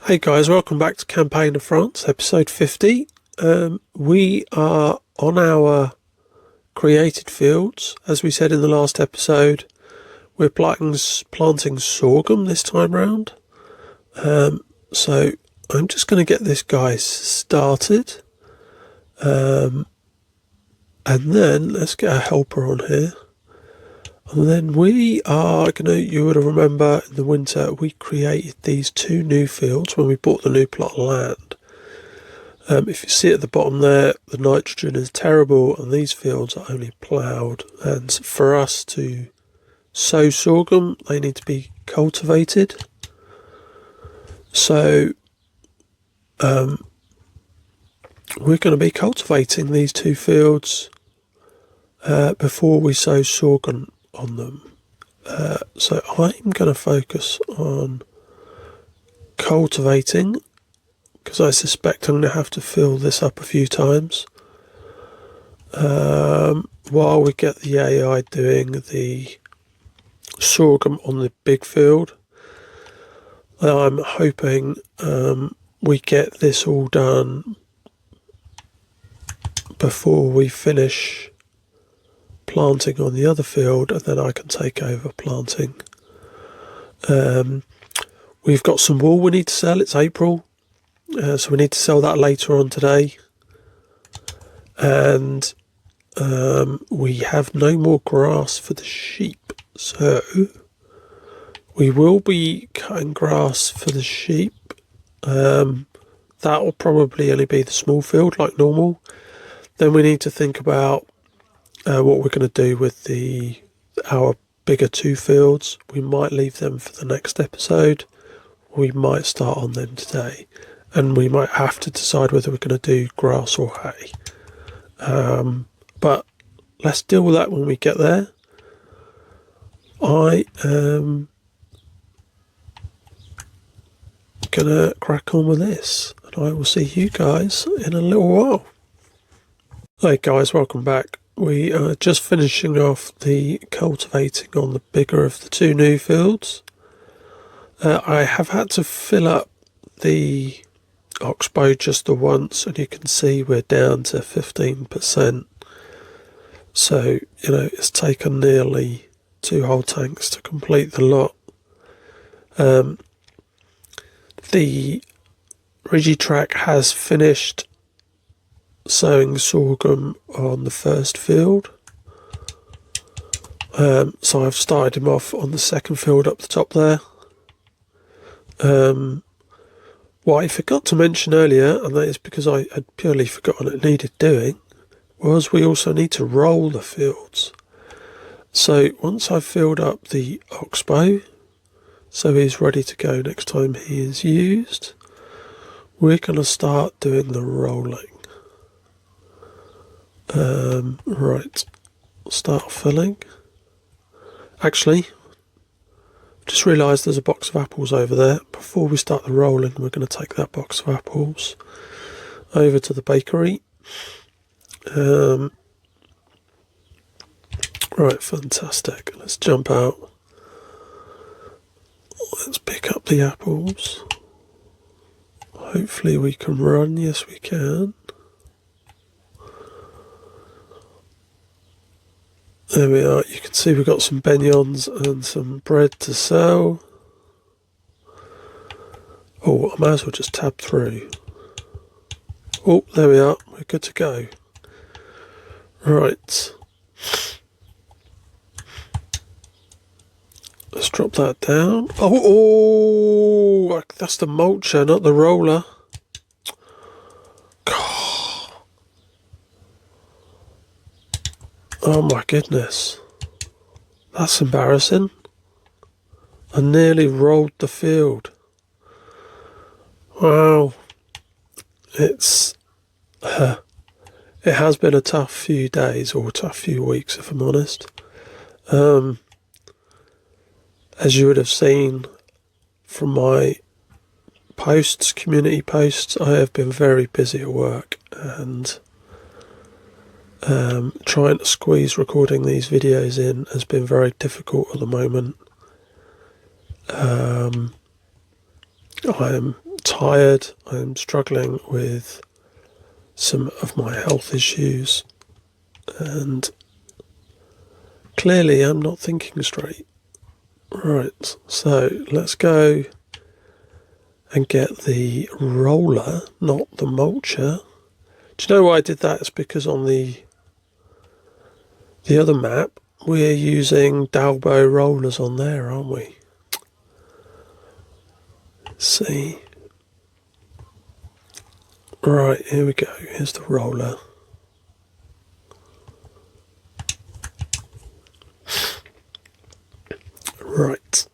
Hey guys, welcome back to Campaign of France, episode 50. We are on our created fields. As we said in the last episode, we're planting sorghum this time round. So I'm just going to get this guy started. And then let's get a helper on here. And then we are going to, you would remember in the winter, we created these two new fields when we bought the new plot of land. If you see at the bottom there, the nitrogen is terrible and these fields are only ploughed. And for us to sow sorghum, they need to be cultivated. So we're going to be cultivating these two fields before we sow sorghum on them. So I'm going to focus on cultivating, because I suspect I'm going to have to fill this up a few times while we get the AI doing the sorghum on the big field. I'm hoping we get this all done before we finish planting on the other field, and then I can take over planting. We've got some wool we need to sell. It's April, so we need to sell that later on today. And we have no more grass for the sheep, so we will be cutting grass for the sheep. That will probably only be the small field like normal. Then we need to think about what we're going to do with our bigger two fields. We might leave them for the next episode. We might start on them today, and we might have to decide whether we're going to do grass or hay. But let's deal with that when we get there. I am gonna crack on with this, and I will see you guys in a little while. Hey guys, welcome back. We are just finishing off the cultivating on the bigger of the two new fields. I have had to fill up the oxbow just the once, and you can see we're down to 15%. So, it's taken nearly 2 whole tanks to complete the lot. The Regitrack has finished sowing sorghum on the first field. So I've started him off on the second field up the top there. What I forgot to mention earlier, and that is because I had purely forgotten it needed doing, was we also need to roll the fields. So once I've filled up the oxbow, so he's ready to go next time he is used, we're going to start doing the rolling. Right, start filling. Actually, just realised there's a box of apples over there. Before we start the rolling, we're going to take that box of apples over to the bakery. Right, fantastic. Let's jump out. Let's pick up the apples. Hopefully we can run. Yes, we can. There we are. You can see we've got some beignets and some bread to sell. Oh, I might as well just tab through. Oh, there we are. We're good to go. Right. Let's drop that down. Oh, that's the mulcher, not the roller. Oh my goodness. That's embarrassing. I nearly rolled the field. Wow. It has been a tough few days, or a tough few weeks if I'm honest. As you would have seen from my posts, community posts, I have been very busy at work, and trying to squeeze recording these videos in has been very difficult at the moment. I am tired. I'm struggling with some of my health issues, and clearly I'm not thinking straight. Right, so let's go and get the roller, not the mulcher. Do you know why I did that? It's because on the other map we're using Dalbo rollers on there, aren't we? Let's see. Right, here we go. Here's the roller. Right.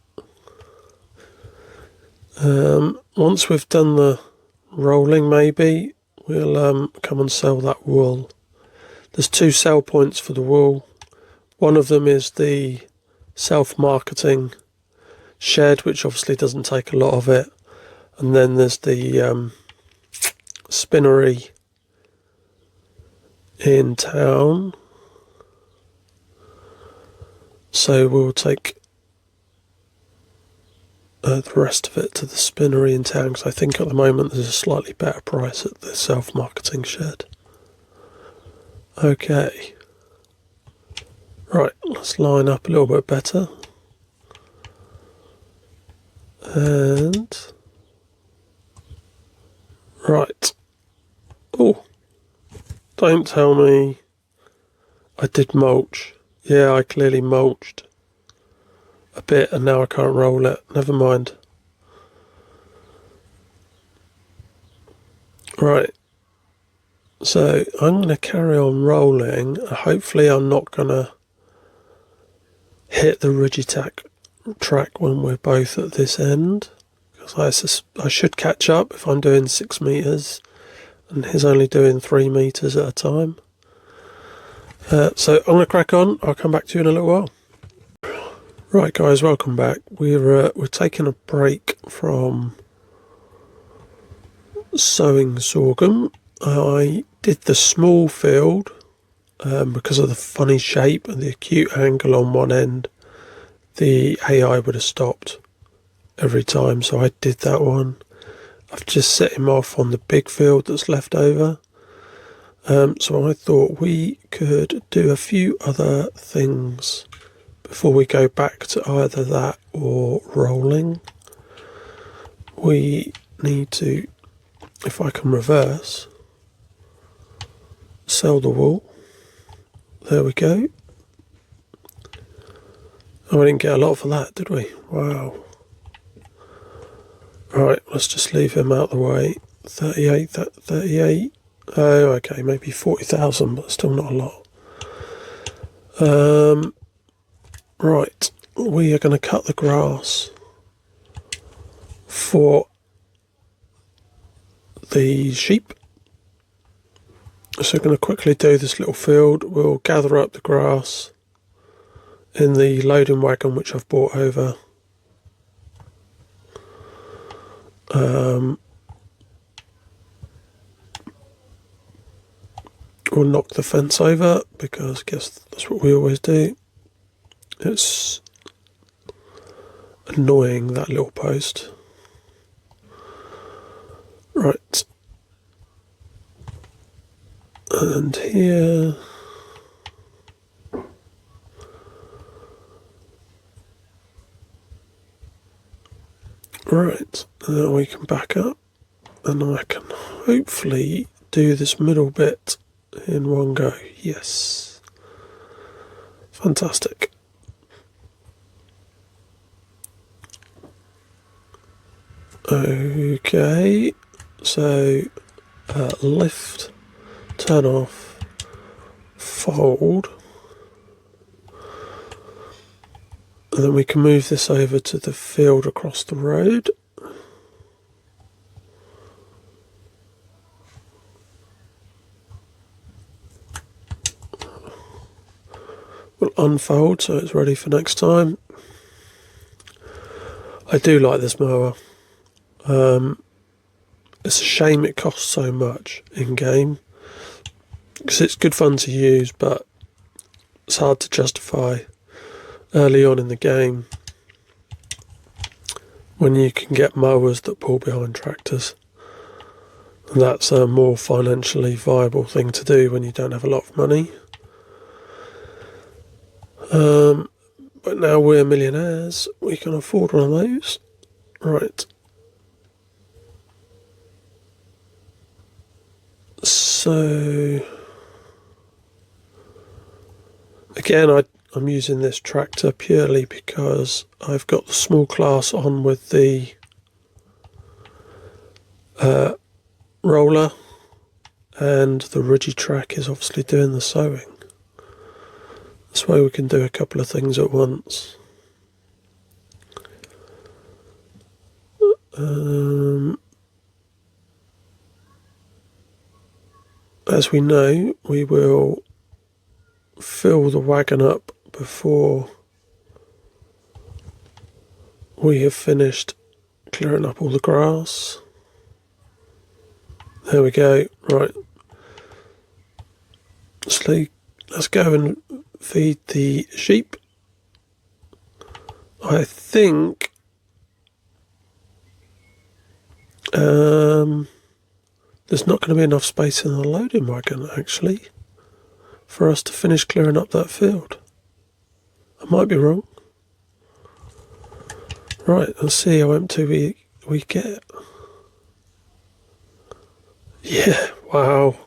Once we've done the rolling, maybe we'll come and sell that wool. There's 2 sell points for the wool. One of them is the self-marketing shed, which obviously doesn't take a lot of it, and then there's the spinnery in town. So we'll take the rest of it to the spinnery in town, because I think at the moment there's a slightly better price at the self-marketing shed. Okay. Right, let's line up a little bit better. And right. Oh, don't tell me I did mulch. Yeah, I clearly mulched a bit and now I can't roll it. Never mind. Right. So I'm going to carry on rolling. Hopefully I'm not going to hit the Rigitac track when we're both at this end, because I should catch up if I'm doing 6 meters and he's only doing 3 meters at a time. So I'm going to crack on. I'll come back to you in a little while. Right guys, welcome back. We're taking a break from sowing sorghum. I did the small field because of the funny shape and the acute angle on one end. The AI would have stopped every time, so I did that one. I've just set him off on the big field that's left over. So I thought we could do a few other things before we go back to either that or rolling. We need to, if I can reverse, sell the wool. There we go. Oh, we didn't get a lot for that, did we? Wow. Right, let's just leave him out the way. 38. Oh, okay, maybe 40,000, but still not a lot. Right, we are going to cut the grass for the sheep. So we're going to quickly do this little field. We'll gather up the grass in the loading wagon which I've brought over. We'll knock the fence over because I guess that's what we always do. It's annoying, that little post. Right. And here. Right, now we can back up and I can hopefully do this middle bit in one go. Yes. Fantastic. Okay, so lift, turn off, fold, and then we can move this over to the field across the road. We'll unfold so it's ready for next time. I do like this mower. It's a shame it costs so much in game, because it's good fun to use, but it's hard to justify early on in the game when you can get mowers that pull behind tractors. And that's a more financially viable thing to do when you don't have a lot of money. But now we're millionaires, we can afford one of those. Right. So, again, I'm using this tractor purely because I've got the small class on with the roller, and the ridgy track is obviously doing the sowing. This way we can do a couple of things at once. As we know, we will fill the wagon up before we have finished clearing up all the grass. There we go. Right. Let's go and feed the sheep. I think there's not going to be enough space in the loading wagon, actually, for us to finish clearing up that field. I might be wrong. Right, let's see how empty we get. Yeah, wow.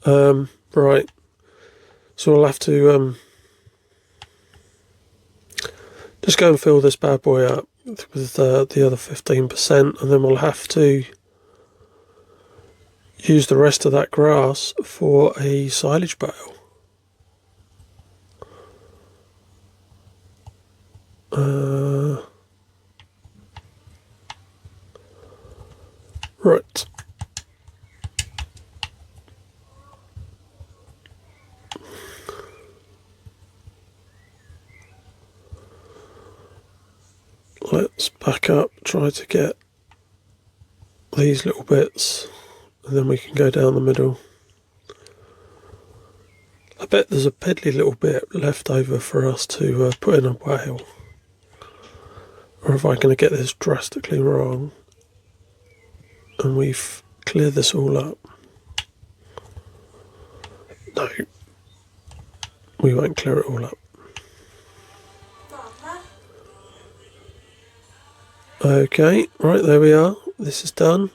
Right. So we'll have to just go and fill this bad boy up with the other 15%, and then we'll have to use the rest of that grass for a silage bale. Right. Let's back up, try to get these little bits, and then we can go down the middle. I bet there's a piddly little bit left over for us to put in a bale. Or if I'm going to get this drastically wrong and we've cleared this all up. No, we won't clear it all up. Okay, right, there we are. This is done.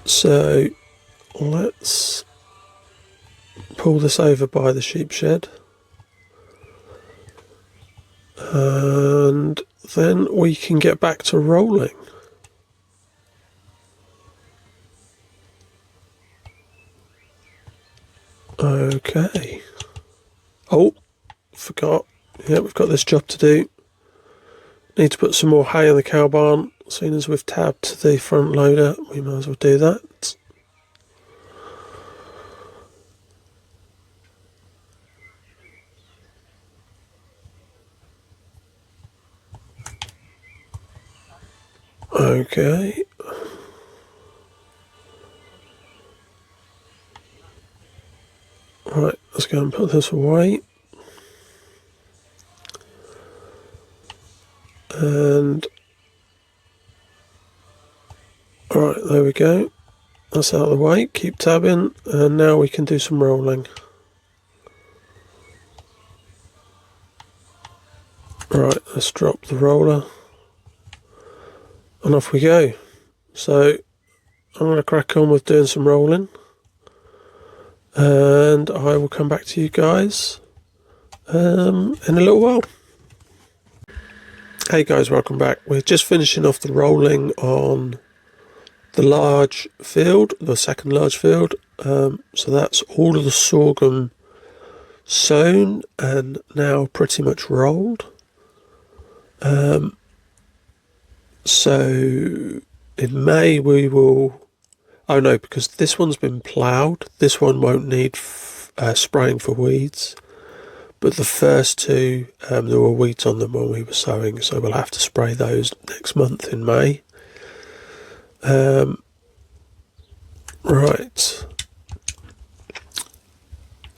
So let's pull this over by the sheep shed, and then we can get back to rolling. Okay. Oh, forgot. Yeah, we've got this job to do. Need to put some more hay in the cow barn. As soon as we've tabbed the front loader, we might as well do that. Okay. Right, let's go and put this away. And alright, there we go. That's out of the way. Keep tabbing, and now we can do some rolling. Right, let's drop the roller. And off we go. So I'm going to crack on with doing some rolling, and I will come back to you guys in a little while. Hey guys, welcome back. We're just finishing off the rolling on the large field, the second large field. So that's all of the sorghum sown and now pretty much rolled. So in May we will... Oh no, because this one's been ploughed. This one won't need spraying for weeds. But the first two, there were weeds on them when we were sowing, so we'll have to spray those next month in May. Right.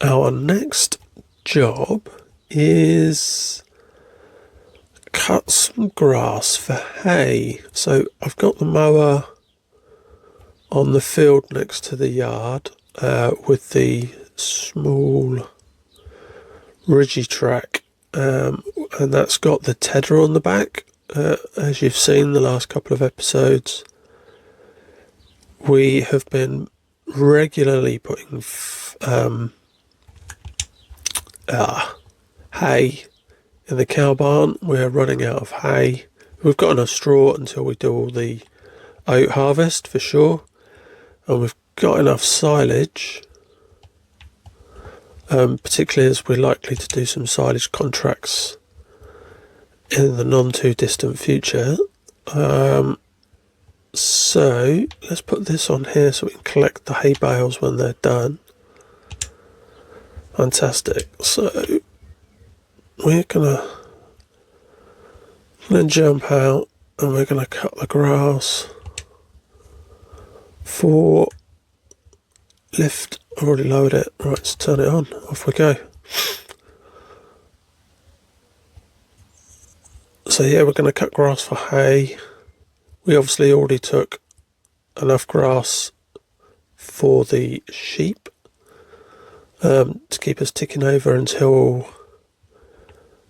Our next job is cut some grass for hay. So I've got the mower on the field next to the yard with the small ridgy track, and that's got the tedder on the back. As you've seen the last couple of episodes, we have been regularly putting hay in the cow barn. We're running out of hay. We've got enough straw until we do all the oat harvest for sure, and we've got enough silage, particularly as we're likely to do some silage contracts in the non too distant future. So let's put this on here so we can collect the hay bales when they're done. Fantastic. So we're gonna jump out and we're gonna cut the grass for lift. I've already lowered it. Right, let's turn it on. Off we go. So yeah, we're gonna cut grass for hay. We obviously already took enough grass for the sheep to keep us ticking over until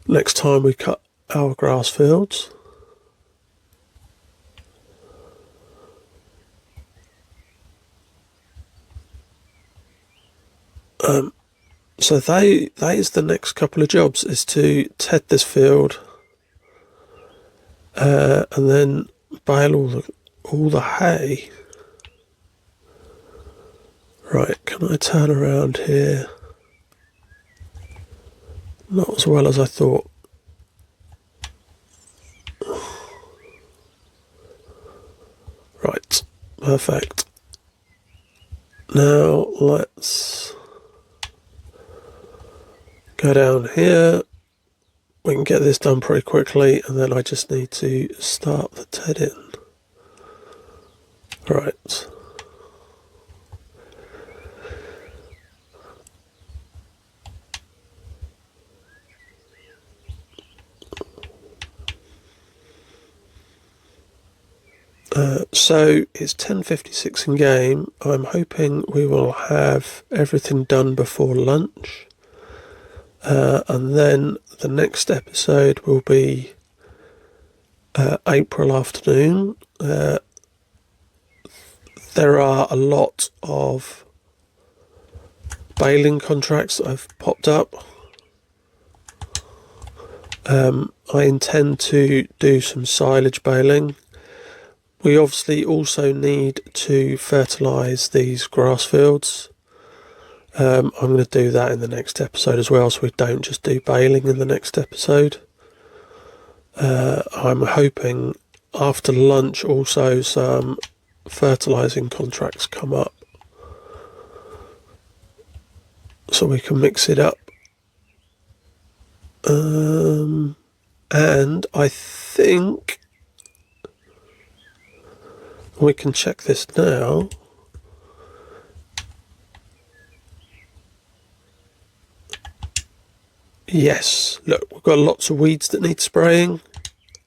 next time we cut our grass fields. So that is the next couple of jobs, is to ted this field and then bale all the hay. Right, can I turn around here? Not as well as I thought. Right, perfect. Now let's go down here. We can get this done pretty quickly, and then I just need to start the tedding. Right. So it's 10:56 in game. I'm hoping we will have everything done before lunch, and then the next episode will be April afternoon. There are a lot of baling contracts that have popped up. I intend to do some silage baling. We obviously also need to fertilise these grass fields. I'm going to do that in the next episode as well, so we don't just do baling in the next episode. I'm hoping after lunch also some fertilising contracts come up, so we can mix it up. And I think we can check this now. Yes, look, we've got lots of weeds that need spraying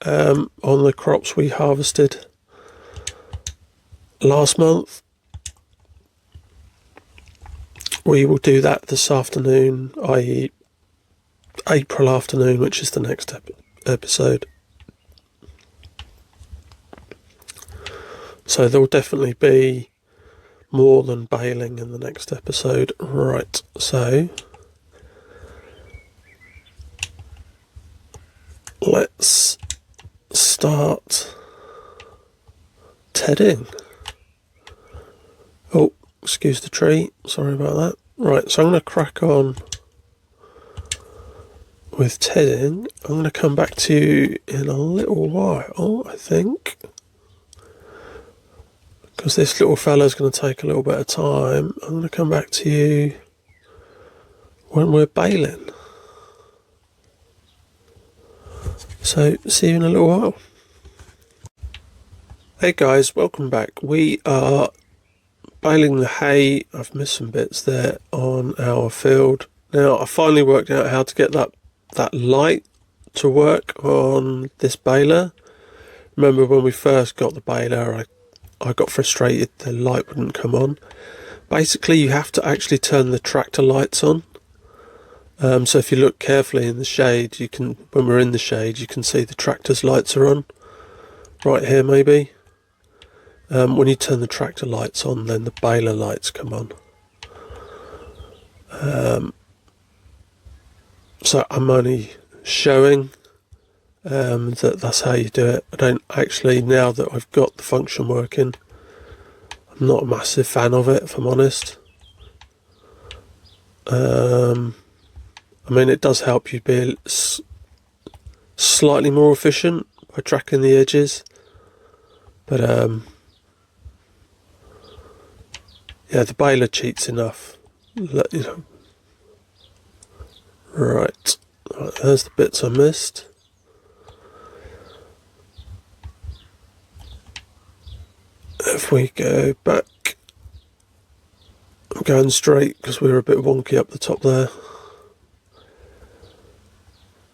on the crops we harvested last month. We will do that this afternoon, i.e. April afternoon, which is the next episode. So there will definitely be more than baling in the next episode. Right, so let's start tedding. Oh, excuse the tree, sorry about that. Right, so I'm going to crack on with tedding. I'm going to come back to you in a little while, I think, because this little fella's going to take a little bit of time. I'm going to come back to you when we're baling. So, see you in a little while. Hey guys, welcome back. We are baling the hay. I've missed some bits there on our field. Now, I finally worked out how to get that light to work on this baler. Remember when we first got the baler, I got frustrated the light wouldn't come on. Basically you have to actually turn the tractor lights on. So if you look carefully in the shade, when we're in the shade, you can see the tractor's lights are on. Right here maybe. When you turn the tractor lights on, then the baler lights come on. So I'm only showing that's how you do it. I don't actually, now that I've got the function working, I'm not a massive fan of it, if I'm honest. I mean, it does help you be slightly more efficient by tracking the edges, but yeah, the baler cheats enough. Right, there's the bits I missed. If we go back, I'm going straight because we were a bit wonky up the top there.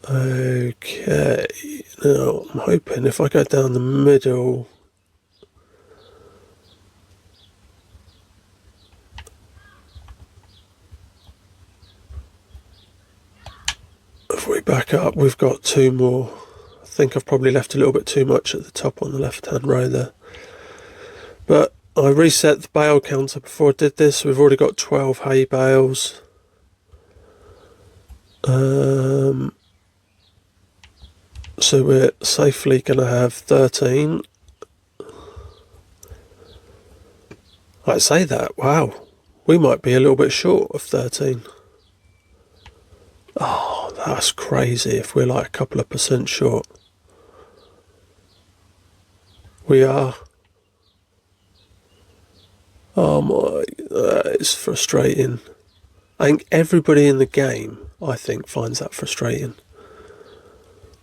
Okay, now I'm hoping if I go down the middle, if we back up, we've got two more. I think I've probably left a little bit too much at the top on the left hand row there. But I reset the bale counter before I did this. We've already got 12 hay bales. So we're safely going to have 13. I say that, wow, we might be a little bit short of 13. Oh, that's crazy if we're like a couple of percent short. We are. Oh my, that is frustrating. I think everybody in the game, finds that frustrating.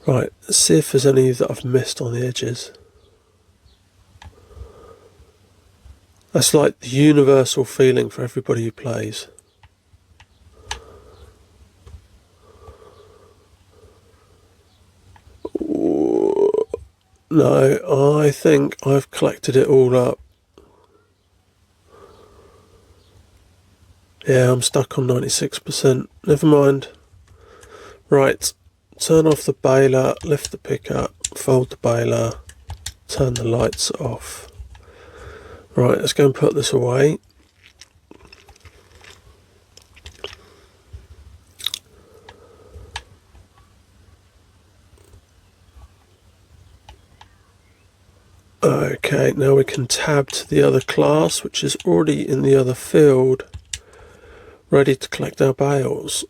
Right, let's see if there's any that I've missed on the edges. That's like the universal feeling for everybody who plays. Ooh, no, I think I've collected it all up. Yeah, I'm stuck on 96%. Never mind. Right, turn off the baler, lift the pickup, fold the baler, turn the lights off. Right, let's go and put this away. Okay, now we can tab to the other class, which is already in the other field, ready to collect our bales.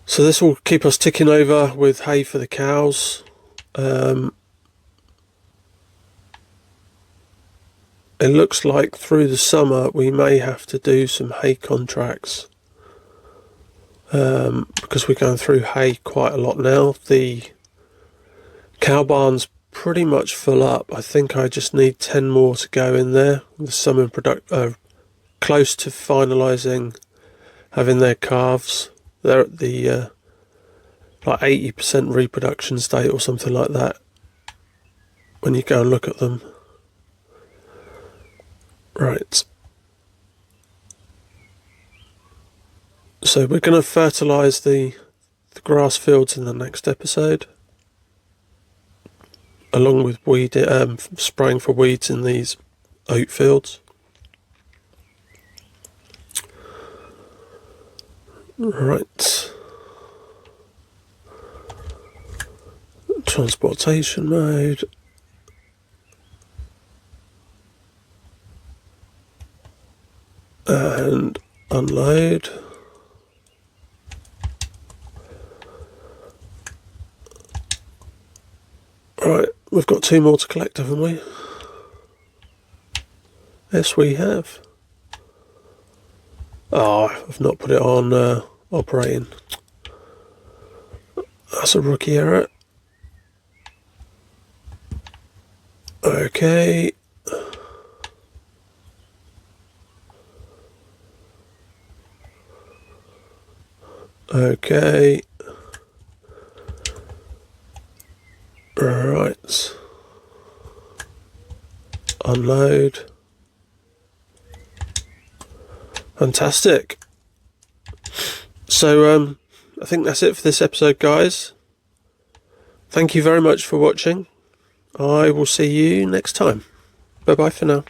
So this will keep us ticking over with hay for the cows. It looks like through the summer we may have to do some hay contracts because we're going through hay quite a lot now. The cow barn's pretty much full up. I think I just need 10 more to go in there. With some in close to finalising having their calves. They're at the like 80% reproduction state or something like that when you go and look at them. Right. So we're going to fertilise the grass fields in the next episode, along with spraying for weeds in these oat fields. Right. Transportation mode. And unload. Right, we've got 2 more to collect, haven't we? Yes, we have. Oh, I've not put it on operating. That's a rookie error. Okay. Okay. Right. Unload. Fantastic. So I think that's it for this episode, guys. Thank you very much for watching. I will see you next time. Bye bye for now.